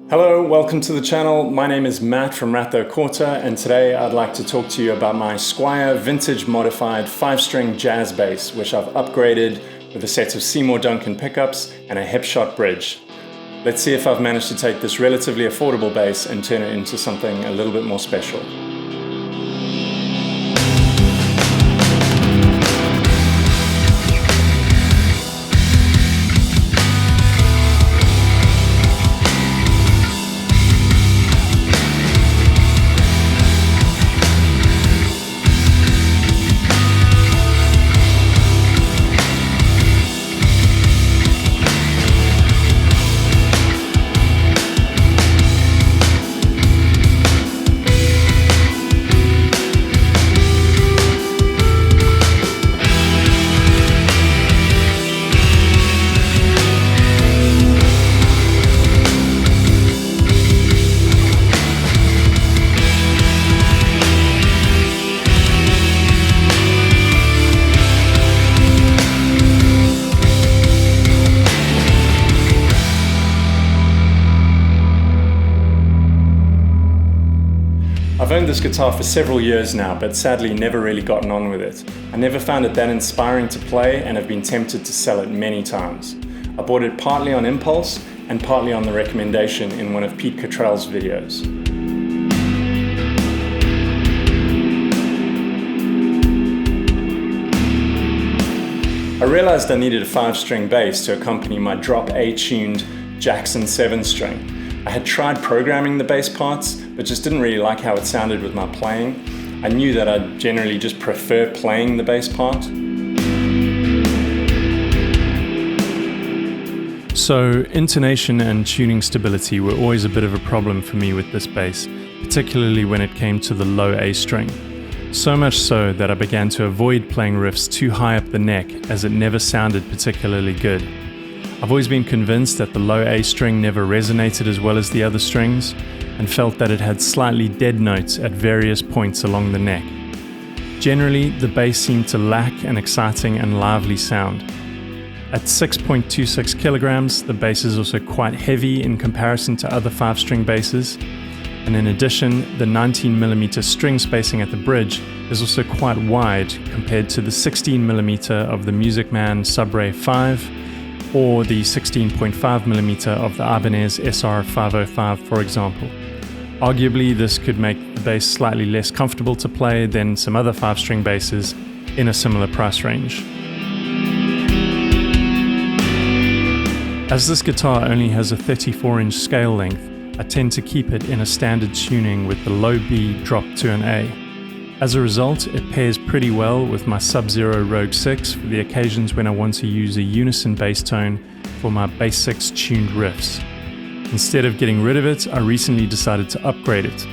Hello, welcome to the channel. My name is Matt from Ratho Quarter, and today I'd like to talk to you about my Squier Vintage Modified 5-string jazz bass, which I've upgraded with a set of Seymour Duncan Pickups and a Hipshot Bridge. Let's see if I've managed to take this relatively affordable bass and turn it into something a little bit more special. I've owned this guitar for several years now, but sadly never really gotten on with it. I never found it that inspiring to play and have been tempted to sell it many times. I bought it partly on impulse and partly on the recommendation in one of Pete Cottrell's videos. I realized I needed a 5-string bass to accompany my drop A-tuned Jackson 7-string. I had tried programming the bass parts, but just didn't really like how it sounded with my playing. I knew that I generally just prefer playing the bass part. So intonation and tuning stability were always a bit of a problem for me with this bass, particularly when it came to the low A string. So much so that I began to avoid playing riffs too high up the neck, as it never sounded particularly good. I've always been convinced that the low A string never resonated as well as the other strings, and felt that it had slightly dead notes at various points along the neck. Generally, the bass seemed to lack an exciting and lively sound. At 6.26 kilograms, the bass is also quite heavy in comparison to other 5-string basses, and in addition, the 19mm string spacing at the bridge is also quite wide compared to the 16mm of the Music Man Sub-Ray 5, or the 16.5mm of the Ibanez SR505, for example. Arguably, this could make the bass slightly less comfortable to play than some other 5-string basses in a similar price range. As this guitar only has a 34-inch scale length, I tend to keep it in a standard tuning with the low B dropped to an A. As a result, it pairs pretty well with my Sub-Zero Rogue 6 for the occasions when I want to use a unison bass tone for my Bass 6 tuned riffs. Instead of getting rid of it, I recently decided to upgrade it.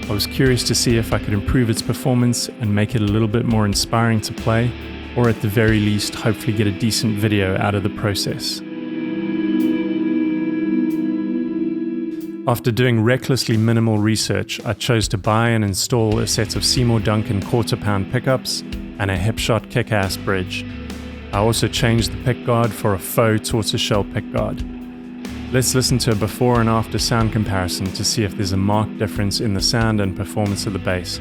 I was curious to see if I could improve its performance and make it a little bit more inspiring to play, or at the very least, hopefully get a decent video out of the process. After doing recklessly minimal research, I chose to buy and install a set of Seymour Duncan quarter-pound pickups and a Hipshot Kickass Bridge. I also changed the pickguard for a faux tortoiseshell pickguard. Let's listen to a before and after sound comparison to see if there's a marked difference in the sound and performance of the bass.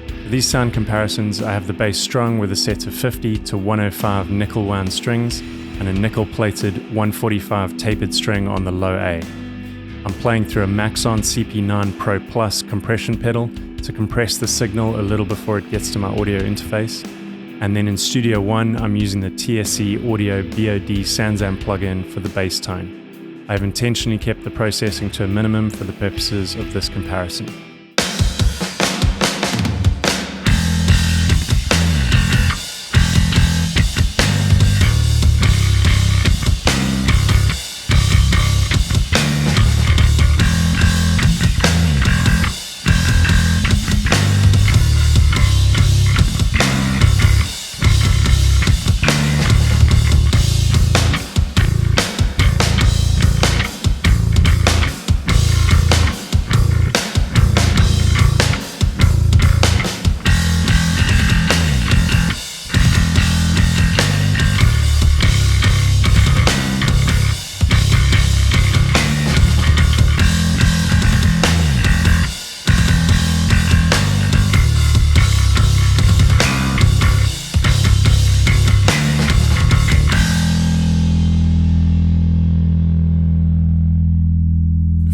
For these sound comparisons, I have the bass strung with a set of 50 to 105 nickel-wound strings and a nickel-plated 145 tapered string on the low A. I'm playing through a Maxon CP9 Pro Plus compression pedal to compress the signal a little before it gets to my audio interface. And then in Studio One, I'm using the TSC Audio BOD SansAmp plugin for the bass tone. I've intentionally kept the processing to a minimum for the purposes of this comparison.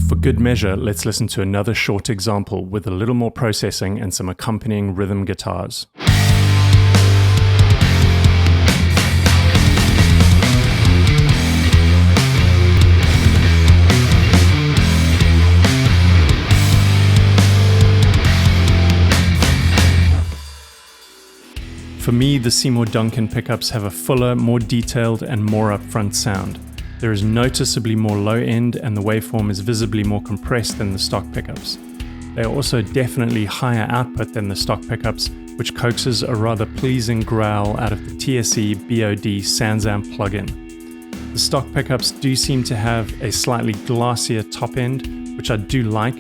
For good measure, let's listen to another short example with a little more processing and some accompanying rhythm guitars. For me, the Seymour Duncan pickups have a fuller, more detailed and more upfront sound. There is noticeably more low end and the waveform is visibly more compressed than the stock pickups. They are also definitely higher output than the stock pickups, which coaxes a rather pleasing growl out of the TSE BOD SansAmp plugin. The stock pickups do seem to have a slightly glassier top end, which I do like,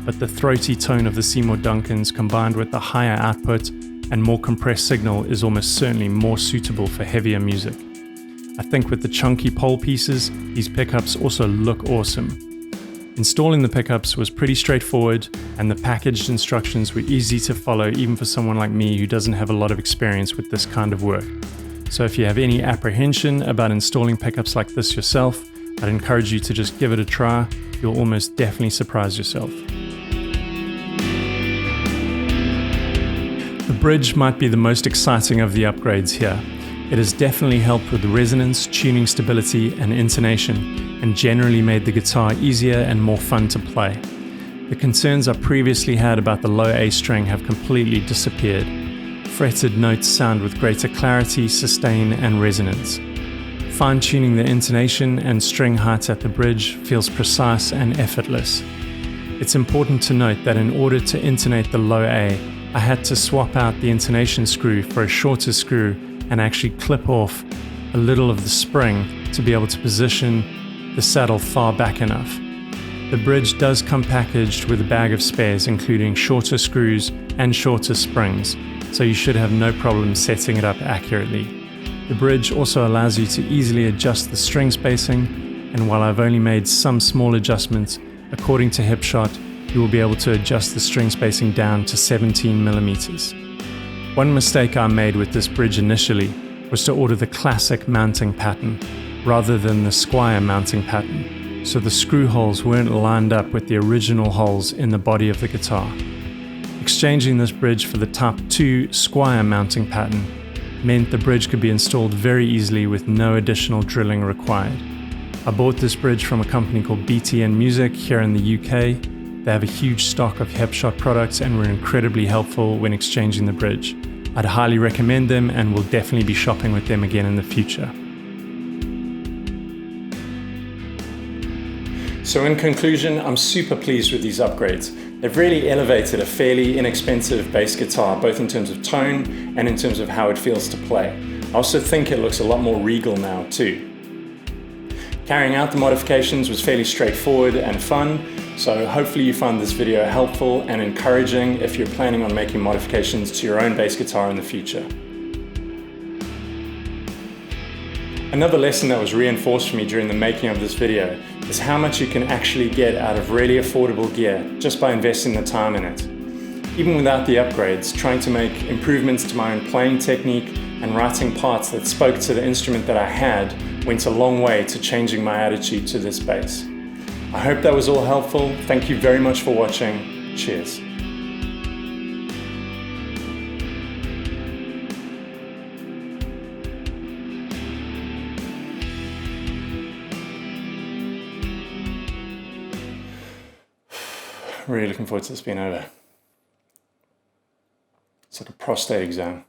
but the throaty tone of the Seymour Duncans combined with the higher output and more compressed signal is almost certainly more suitable for heavier music. I think with the chunky pole pieces, these pickups also look awesome. Installing the pickups was pretty straightforward and the packaged instructions were easy to follow even for someone like me who doesn't have a lot of experience with this kind of work. So if you have any apprehension about installing pickups like this yourself, I'd encourage you to just give it a try. You'll almost definitely surprise yourself. The bridge might be the most exciting of the upgrades here. It has definitely helped with the resonance, tuning stability and intonation, and generally made the guitar easier and more fun to play. The concerns I previously had about the low A string have completely disappeared. Fretted notes sound with greater clarity, sustain and resonance. Fine-tuning the intonation and string heights at the bridge feels precise and effortless. It's important to note that in order to intonate the low A, I had to swap out the intonation screw for a shorter screw and actually clip off a little of the spring to be able to position the saddle far back enough. The bridge does come packaged with a bag of spares including shorter screws and shorter springs, so you should have no problem setting it up accurately. The bridge also allows you to easily adjust the string spacing, and while I've only made some small adjustments, according to Hipshot, you will be able to adjust the string spacing down to 17 millimeters. One mistake I made with this bridge initially was to order the classic mounting pattern rather than the Squier mounting pattern, so the screw holes weren't lined up with the original holes in the body of the guitar. Exchanging this bridge for the Type 2 Squier mounting pattern meant the bridge could be installed very easily with no additional drilling required. I bought this bridge from a company called BTN Music here in the UK. They have a huge stock of Hipshot products and were incredibly helpful when exchanging the bridge. I'd highly recommend them and will definitely be shopping with them again in the future. So in conclusion, I'm super pleased with these upgrades. They've really elevated a fairly inexpensive bass guitar, both in terms of tone and in terms of how it feels to play. I also think it looks a lot more regal now too. Carrying out the modifications was fairly straightforward and fun, so hopefully you found this video helpful and encouraging if you're planning on making modifications to your own bass guitar in the future. Another lesson that was reinforced for me during the making of this video is how much you can actually get out of really affordable gear just by investing the time in it. Even without the upgrades, trying to make improvements to my own playing technique and writing parts that spoke to the instrument that I had went a long way to changing my attitude to this bass. I hope that was all helpful. Thank you very much for watching. Cheers. Really looking forward to this being over. It's like a prostate exam.